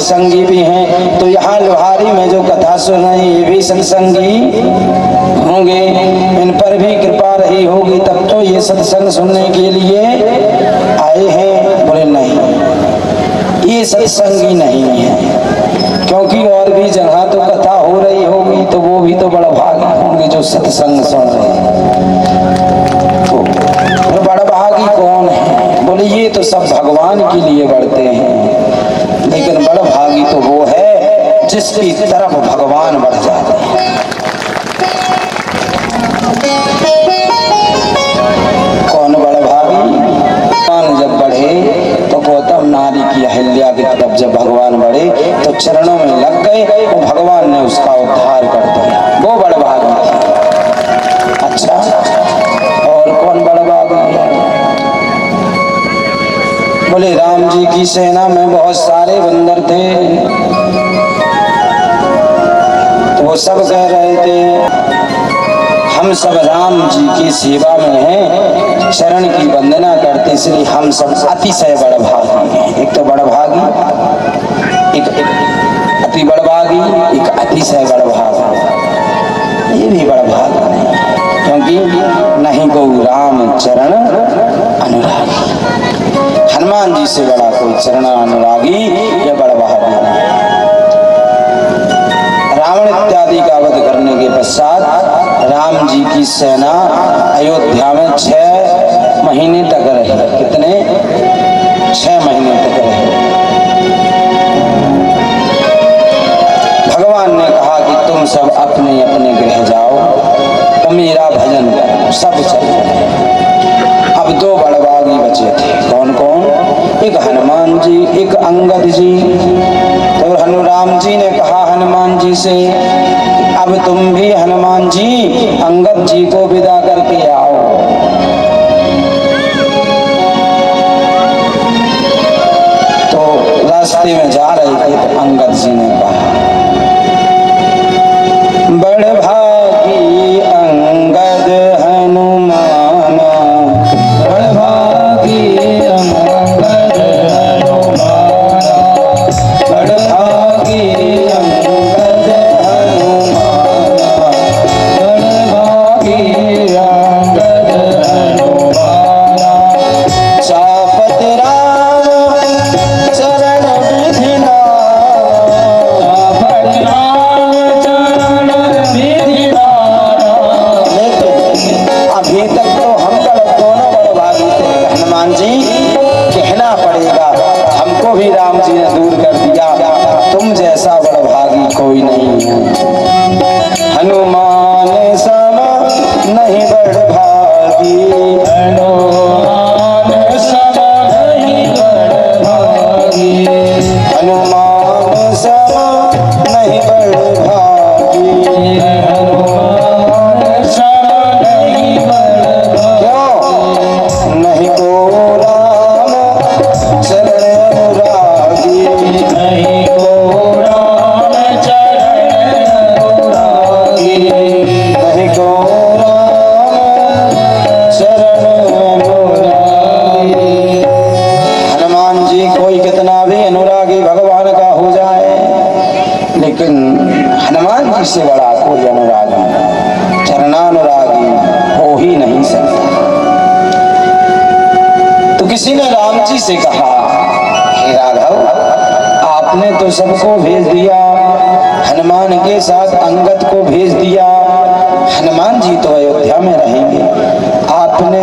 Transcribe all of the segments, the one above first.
सत्संगी भी हैं। तो यहाँ लोहारी में जो कथा सुन रहे हैं ये भी सत्संगी होंगे, इन पर भी कृपा रही होगी, तब तो ये सत्संग सुनने के लिए आए हैं। बोले नहीं, ये सत्संगी नहीं है, क्योंकि और भी जगह तो कथा हो रही होगी तो वो भी तो बड़ा भागी होंगे जो सत्संग सुन रहे हैं। तो बड़ा भागी कौन है? बोले ये तो सब भगवान के लिए बढ़ते हैं, लेकिन बड़ा भागी तो वो है जिसकी तरफ भगवान बढ़ जाते हैं। कौन बड़ा भागी? भगवान जब बढ़े तो गौतम नारी की अहिल्या की तरफ जब भगवान बढ़े तो चरणों में लग गए, तो भगवान ने उसका उद्धार कर दिया, वो बड़ा भागी है। अच्छा, और कौन बड़ा भागी है? बोले राम जी की सेना में बहुत सारे बंदर थे, तो वो सब कह रहे थे हम सब राम जी की सेवा में हैं, शरण की वंदना करते, इसलिए हम सब अतिशय बड़ा भागी हैं। एक तो बड़ा भागी, एक अति बड़ा भागी, एक अतिशय बड़ा भागी। ये भी बड़ा भागी नहीं, क्योंकि नहीं को राम चरण अनुरागी, हनुमान जी से बड़ा कोई चरण अनुरागी ये बड़ा भागी नहीं। रावण इत्यादि का वध करने के पश्चात राम जी की सेना अयोध्या में 6 महीने तक रही। कितने? 6 महीने तक रही। भगवान ने कहा कि तुम सब अपने अपने गृह जाओ, तो मेरा भजन करो, सब चले। अब 2 बड़भागी बचे थे। कौन कौन? एक हनुमान जी, एक अंगद जी। तो हनुराम जी ने कहा हनुमान जी से, अब तुम भी हनुमान जी अंगद जी को विदा करके आओ। तो रास्ते में जा रहे थे तो अंगद जी ने कहा बड़ भागी अंगद हनुमान, बड़ भागी अंगद हनुमान, बड़ भागी अंगद हनुमान, बड़ भागी अंगद हनुमान। चापत राम चरण विधिना, चापत राम चरण विधिना। लेकिन अभी तक तो हम दोनों बड़ भागी थे हनुमान जी, कहना पड़ेगा हमको भी राम जी ने दूर कर दिया, तुम जैसा बड़ भागी कोई नहीं है। हनुमान समा नहीं बड़ भागी, हनुमान समा नहीं बड़ भागी, हनुमान समा नहीं बड़ भागी, हनुमान समा नहीं बड़ भागी। क्यों? नहीं को राम चरण अनुरागी, नहीं को राम चरण अनुरागी, नहीं को राम चरण अनुरागी। हनुमान जी कोई कितना भी अनुरागी भगवान का हो जाए, लेकिन हनुमान जी से बड़ा कोई अनुरागी, चरणानुरागी हो ही नहीं सकता। तो किसी ने राम जी से कहा हे राघव, आपने तो सबको भेज दिया, हनुमान के साथ अंगद को भेज दिया, हनुमान जी तो अयोध्या में रहेंगे, आपने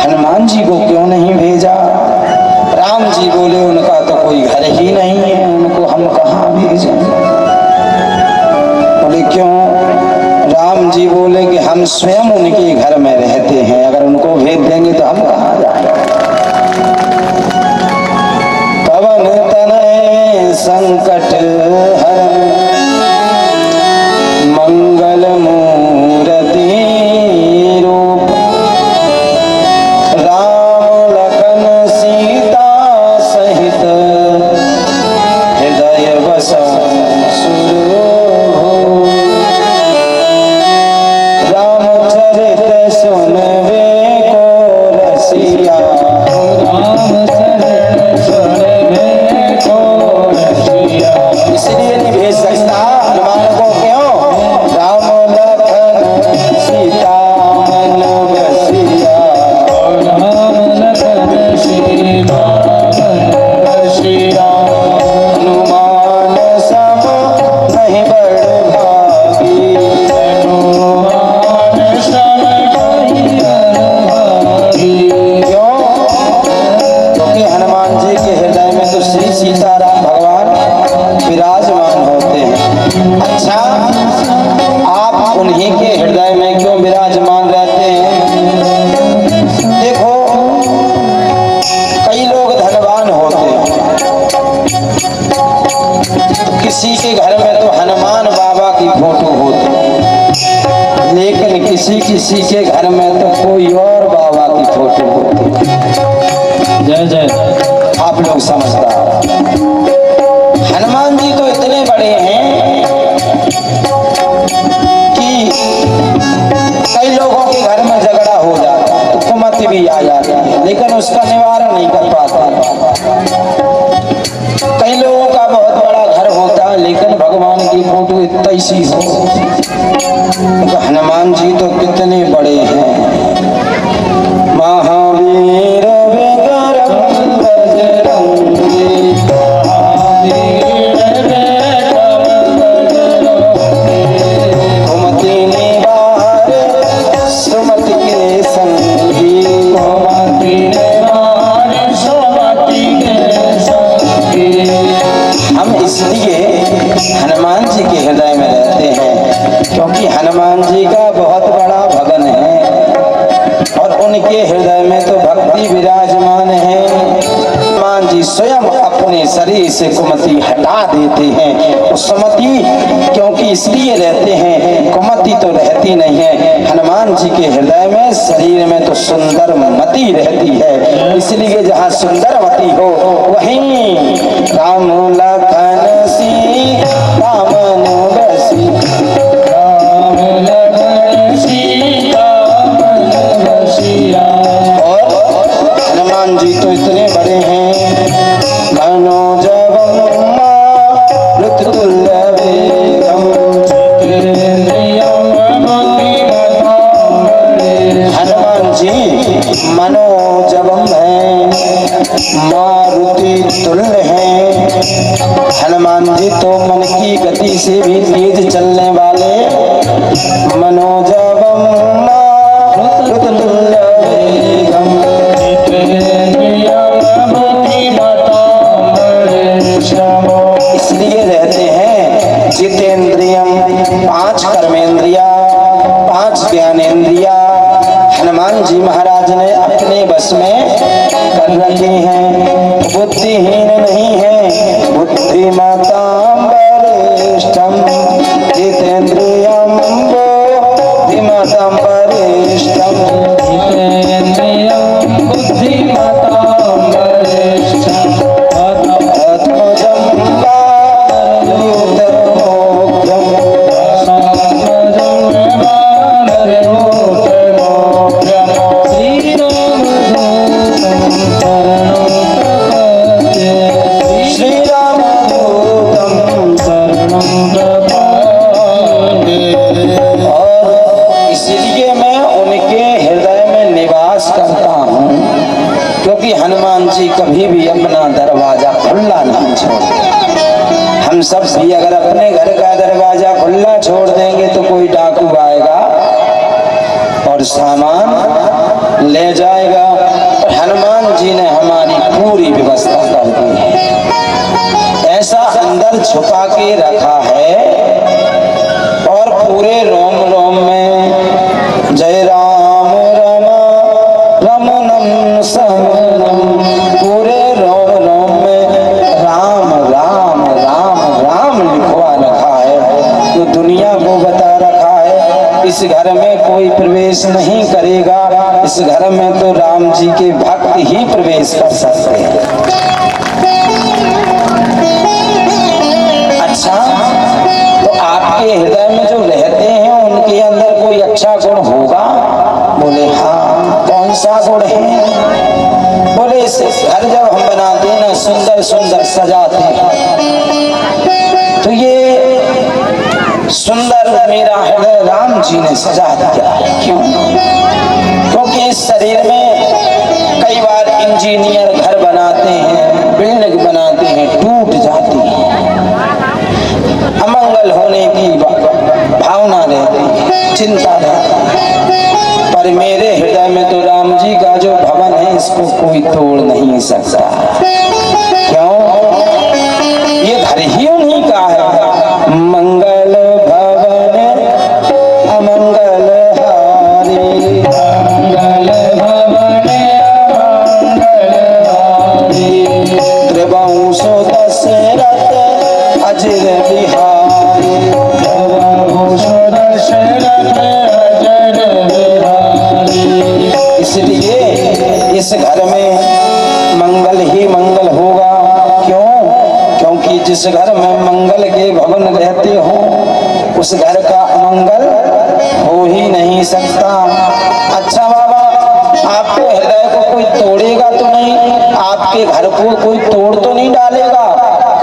हनुमान जी को क्यों नहीं भेजा? राम जी बोले उनका तो कोई घर ही नहीं है, उनको हम कहाँ भेजें? बोले क्यों? राम जी बोले कि हम स्वयं उनके घर में रहते हैं, अगर उनको भेज देंगे तो हम कहाँ जाएंगे? पवन तनय संकट हरण मंगल मूर्ति रूप, राम लखन सीता सहित हृदय बसा सुरभूप। रामचरित सुनवे को रसिया, रामचरित सुनवे को रसिया, हनुमान बाबा की फोटो होती, लेकिन किसी किसी के घर में तो कोई और बाबा की फोटो होती। जय जय। आप लोग समझदार। हनुमान जी तो इतने बड़े हैं कि कई लोगों के घर में झगड़ा हो जाता तो कुमति भी आ जाती है, लेकिन उसका निवारण नहीं कर पाता। कई लोगों का बहुत बड़ा घर होता है, लेकिन भगवान की फोटो इतनी सी हो। तो हनुमान जी तो कितने बड़े हैं। महावीर विक्रम बजरंगी, कुमति निवार सुमति के संगी, कुमति निवार सुमति के संगी। हम इसलिए हनुमान जी के हृदय में रहते हैं क्योंकि हनुमान जी का बहुत बड़ा भगन है और उनके हृदय में तो भक्ति विराजमान है। हनुमान जी स्वयं अपने शरीर से कुमति हटा देते हैं। सुमति क्योंकि इसलिए रहते हैं, कुमति तो रहती नहीं है। हनुमान जी के हृदय में शरीर में तो सुंदर मति रहती है, इसलिए जहाँ सुंदर मति हो वहीं राम लखन सीता मन बसी, राम लखन सीता मन बसिया। और हनुमान जी तो इतने बड़े हैं, मनोजवम मारुततुल्य वेगम, हनुमान जी मनोजवम है, मारुति तुल्य है। हनुमान जी तो मन की गति से भी तेज चलने वाले, मनोजवम मारुततुल्य वेगम, इसलिए रहते हैं जितेंद्रियम, 5 कर्मेंद्रिया 5 ज्ञानेंद्रिया हनुमान जी महाराज ने अपने बस में कर रखे हैं। बुद्धिहीन नहीं है, बुद्धिमतां वरिष्ठम, जितेंद्रियम बुद्धिमतां वरिष्ठम, जितेंद्रियम बुद्धिमतां वरिष्ठम, आत्मजं कभी भी अपना दरवाजा खुला नहीं छोड़ते। हम सब भी अगर अपने घर का दरवाजा खुला छोड़ देंगे तो कोई डाकू आएगा और सामान ले जाएगा। और हनुमान जी ने हमारी पूरी व्यवस्था कर दी है, ऐसा अंदर छुपा के रखा है और पूरे रोम रोम में जय राम रम रमनम सहनम, पूरे रोम रोम में राम राम राम राम लिखवा रखा है। तो दुनिया को बता रखा है इस घर में कोई प्रवेश नहीं करेगा, इस घर में तो राम जी के भक्त ही प्रवेश कर सकते हैं। अच्छा, तो आपके हृदय में जो रहते हैं उनके अंदर कोई अच्छा गुण होगा? बोले हाँ। कौन सा गुण है? बोले घर जब हम बनाते हैं ना, सुंदर सुंदर सजाते हैं, तो ये सुंदर मेरा हृदय राम जी ने सजा दिया है। क्यों? क्योंकि इस शरीर में कई बार इंजीनियर घर बनाते हैं, बिल्डिंग बनाते हैं, टूट जाती है, अमंगल होने की भावना रहती है, चिंता रहती है। पर मेरे हृदय में तो राम जी का जो भवन है इसको कोई तोड़ नहीं सकता। क्यों? ये घर ही उन्हीं का है। मंगल भवन अमंगल हारी, मंगल भवन अमंगल हारी, त्रिवंश दशरथ अजर बिहारी, भवन रहते हो उस घर का अमंगल हो ही नहीं सकता। अच्छा बाबा, आपके हृदय को कोई तोड़ेगा तो नहीं, आपके घर को कोई तोड़ तो नहीं डालेगा?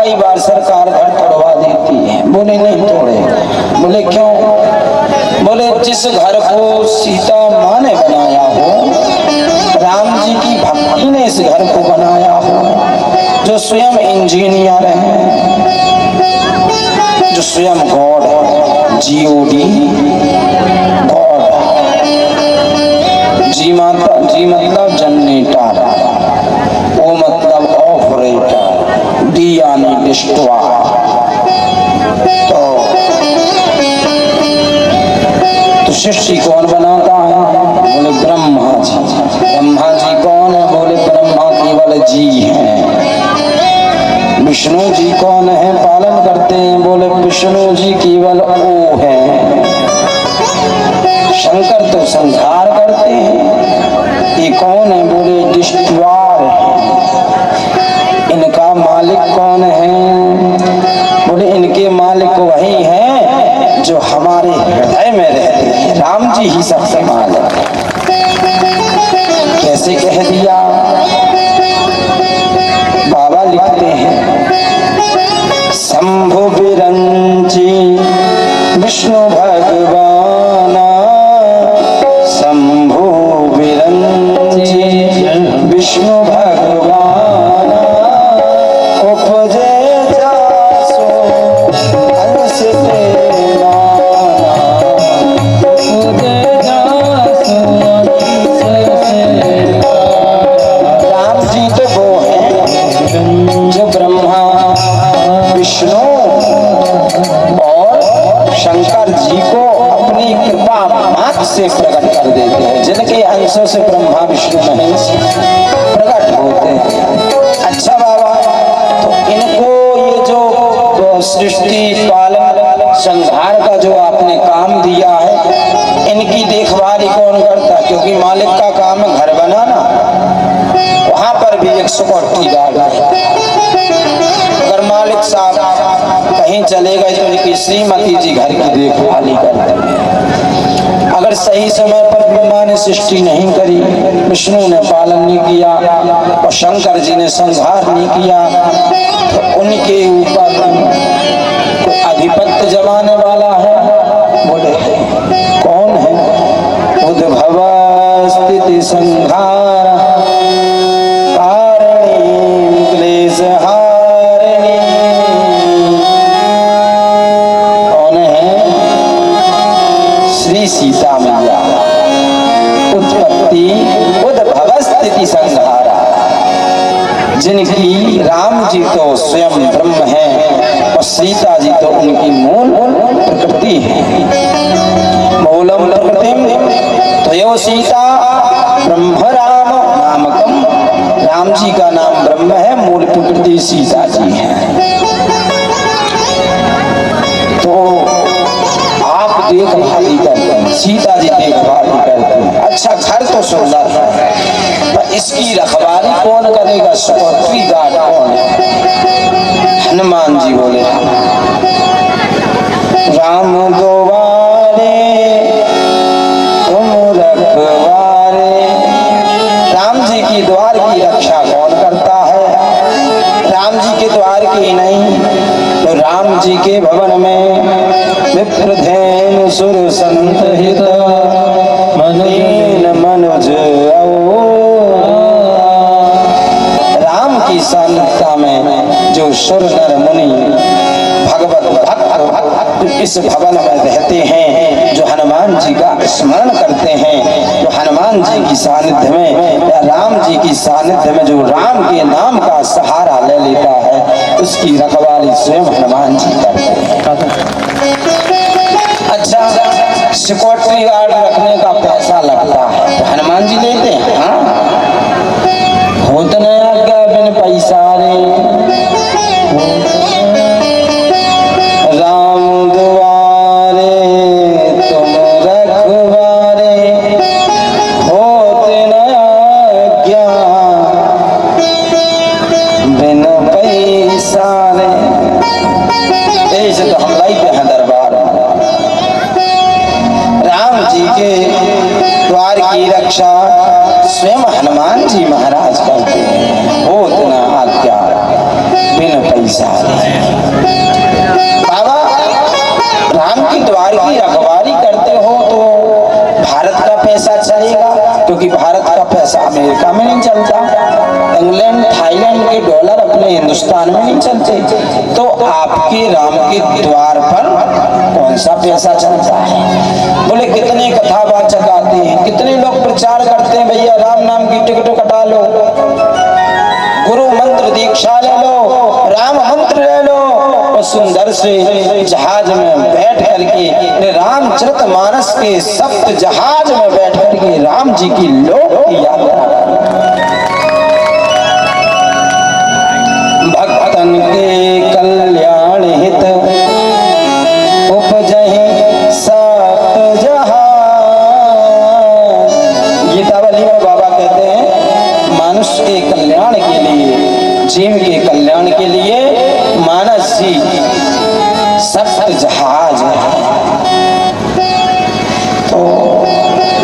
कई बार सरकार घर तोड़वा देती है। बोले नहीं तोड़ेगा। बोले क्यों? बोले जिस घर को सीता माँ ने बनाया हो, राम जी की भक्ति ने इस घर को बनाया हो, जो स्वयं इंजीनियर हैं, जो स्वयं गॉड है, GOD गॉड, जी मतलब जनरेटर, ओ मतलब ऑपरेटर, डी यानी डिस्ट्रॉयर। तो सृष्टि कौन बनाता है? बोले ब्रह्मा जी। ब्रह्मा जी कौन है? बोले ब्रह्मा केवल जी हैं। विष्णु जी कौन है? पालन करते हैं। बोले विष्णु जी केवल ओ है। शंकर तो संहार करते हैं। ये कौन है? बोले डिस्ट्रॉयर है। इनका मालिक कौन है? बोले इनके मालिक वही हैं जो हमारे हृदय में रहते हैं। राम जी ही सबसे मालिक है। कैसे कह दिया? बाबा लिखते हैं, शंभु विरंची विष्णु भगवान, शंभु विरंची विष्णु भगवान, उपजे जासो अंश तेरा, उपजे जासो अंश तेरा। राम जी तो वो हैं जो ब्रह्मा विष्णु और शंकर जी को अपनी कृपा मात्र से प्रकट कर देते हैं, जिनके अंशों से ब्रह्मा विष्णु महेश प्रकट होते हैं। अच्छा बाबा, तो इनको ये जो सृष्टि पालन संहार का जो आपने काम दिया है, इनकी देखभाल कौन करता? क्योंकि मालिक का काम है घर बनाना, वहां पर भी एक सिक्योरिटी गार्ड है। अगर मालिक साहब कहीं चले गए तो उनकी श्रीमती जी घर की देखभाल करते हैं। अगर सही समय पर ब्रह्मा ने सृष्टि नहीं करी, विष्णु ने पालन नहीं किया और शंकर जी ने संहार नहीं किया, तो उनके ऊपर आधिपत्य जमाने वाला है। बोले कौन है? उद्भव स्थिति संहार कारिणी क्लेश हारिणी। कौन है? श्री सीता मैया। उत्पत्ति उद्भव स्थिति संहारा, जिनकी राम जी तो स्वयं ब्रह्म है और सीता जी तो उनकी मूल प्रकृति है। मूलम प्रकृतिम त्वयो सीता ब्रह्म राम नामकम। राम जी का नाम ब्रह्म है, मूल प्रकृति सीता जी है। तो आप देखभाली करते हैं, सीता जी देखभाली करते हैं। अच्छा, घर तो सुंदर है, पर इसकी रखवाली कौन करेगा? सिक्योरिटी गार्ड कौन है? हनुमान जी बोले राम द्वारे तुम रखवारे। राम जी की द्वार की रक्षा कौन करता है? राम जी के द्वार की नहीं तो राम जी के भवन में विप्रधेन सुर संत हित मनीन मनुज। राम की सानिध्यता में जो सुर नर मुनि भगवत भक्त इस भवन में रहते हैं, जो हनुमान जी का स्मरण करते हैं, जो हनुमान जी की सानिध्य में या राम जी की सानिध्य में जो राम के नाम का सहारा ले लेता है, उसकी रखवाली स्वयं हनुमान जी करते हैं। अच्छा, सिक्योरिटी गार्ड रखने का पैसा लगता है तो हनुमान जी देते हैं। हाँ, होता नहीं आज्ञा बिन पैसा रे। राम द्वारे तुम रखवारे, होते न आज्ञा बिन पैसा रे। ऐसे तो हम बुलाई पे हैं दरबार में। राम जी के द्वार की रक्षा स्वयं हनुमान जी महाराज करते हैं। हो इतना आज्ञा बिन पैसा बाबा राम की द्वार की रखवाली करते हो तो भारत का पैसा चलेगा, क्योंकि भारत का पैसा अमेरिका में नहीं चलता, इंग्लैंड थाईलैंड के डॉलर अपने हिंदुस्तान में नहीं चलते, तो आपके राम के द्वार पर कौन सा पैसा चलता है? बोले कितने कथावाचक आते हैं, कितने लोग प्रचार करते हैं, भैया राम नाम की टिकट कटा लो, गुरु मंत्र दीक्षा ले लो, राम मंत्र ले लो, और सुंदर से जहाज में बैठ करके रामचरितमानस के सप्त जहाज में बैठ करके राम जी की लोक की यात्रा। भक्तन के कल्याण हित उपजहि सप्त जहाज। गीतावली में बाबा कहते हैं मनुष्य के कल्याण के लिए, जीव के कल्याण के लिए मानस जी सप्त जहाज है। तो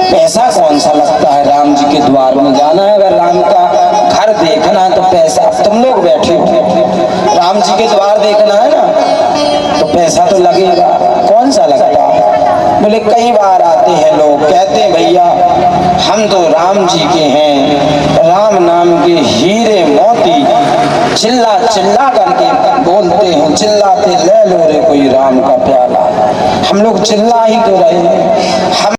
पैसा कौन सा लगता है राम जी के द्वार में जाना है? अगर राम का घर देखना है तो पैसा, तुम लोग बैठे हो, राम जी के द्वार देखना है ना तो पैसा तो लगेगा। कौन सा लगता है? बोले कई बार आते हैं लोग, कहते हैं भैया हम तो राम जी के हैं, राम नाम के हीरे मोती चिल्ला चिल्ला करके बोलते हैं, चिल्लाते ले लो रे कोई राम का प्याला। हम लोग चिल्ला ही तो रहे हैं। हम